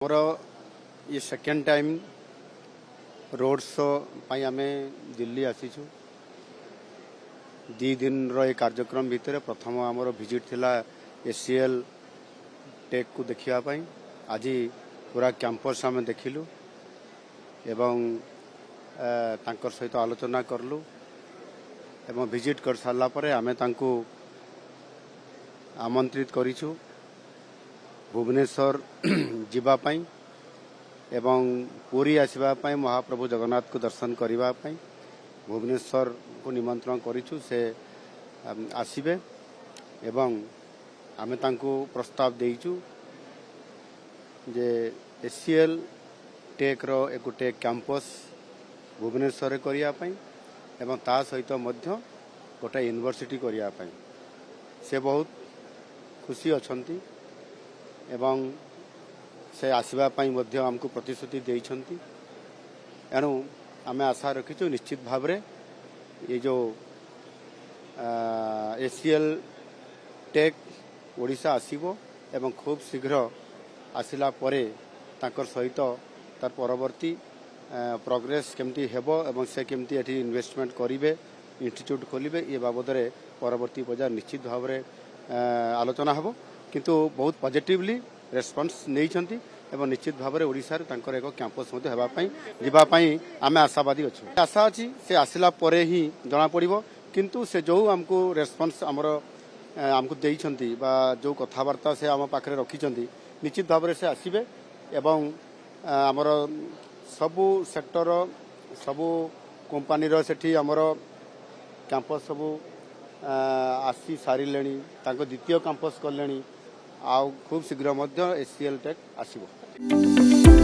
मोर ये second time road show पाई आमे दिल्ली आसीचु। दी दिन रो ये कार्यक्रम भितर प्रथम आमर विजिट थिला एसीएल टेक को देखिया पाई। आज पूरा कैंपस आमे देखिलु एवं तांकर सहित आलोचना करलु एवं विजिट कर सारला परे आमे तांको आमंत्रित करिछु भुवनेश्वर जीवा पाई एवं पुरी आसवा पाई महाप्रभु जगन्नाथ को दर्शन करबा पाई भुवनेश्वर को निमंत्रण करिछु। से आसीबे एवं आमे तांको प्रस्ताव देइछु जे एसीएल टेक रो एक टेक कैंपस भुवनेश्वर करिया पाई एवं ता सहित मध्य गोटे यूनिवर्सिटी करिया पाई। से बहुत खुशी अछंती एवं से आसवा पाई मध्य हमको प्रतिश्रुति देइछंती। एणु आमे आशा रखिछु निश्चित भाव रे ये जो एसीएल टेक ओडिशा आसीबो एवं खूब शीघ्र आसिला परे ताकर सहित तार परवर्ती प्रोग्रेस केमती हेबो एवं से केमती एठी इन्वेस्टमेंट करिवे इंस्टीट्यूट खोलिबे ये बाबद रे परवर्ती बजार निश्चित भाव रे आलोचना हबो। किंतु बहुत पॉजिटिवली रेस्पॉन्स नेइछंती एवं निश्चित भाव रे ओडिसा रे तांकर एक कैंपस मध्ये हेबा पई जीवा पई आमे आशावादी अछु। आशा अछि से आसिला परे ही जणा पड़िबो। किंतु से जो हमको रेस्पॉन्स हमको देइछंती बा जो कथावार्ता से आम पाखरे रखिछंती निश्चित भाव रे से आसीबे एवं हमर सबु सेक्टर सबु कंपनी रो सेठी हमर कैंपस सबु आसी सारिलेनी तांको द्वितीय कैंपस करलेनी आ खूब शीघ्र मध्य एसीएल टेक आसीबो।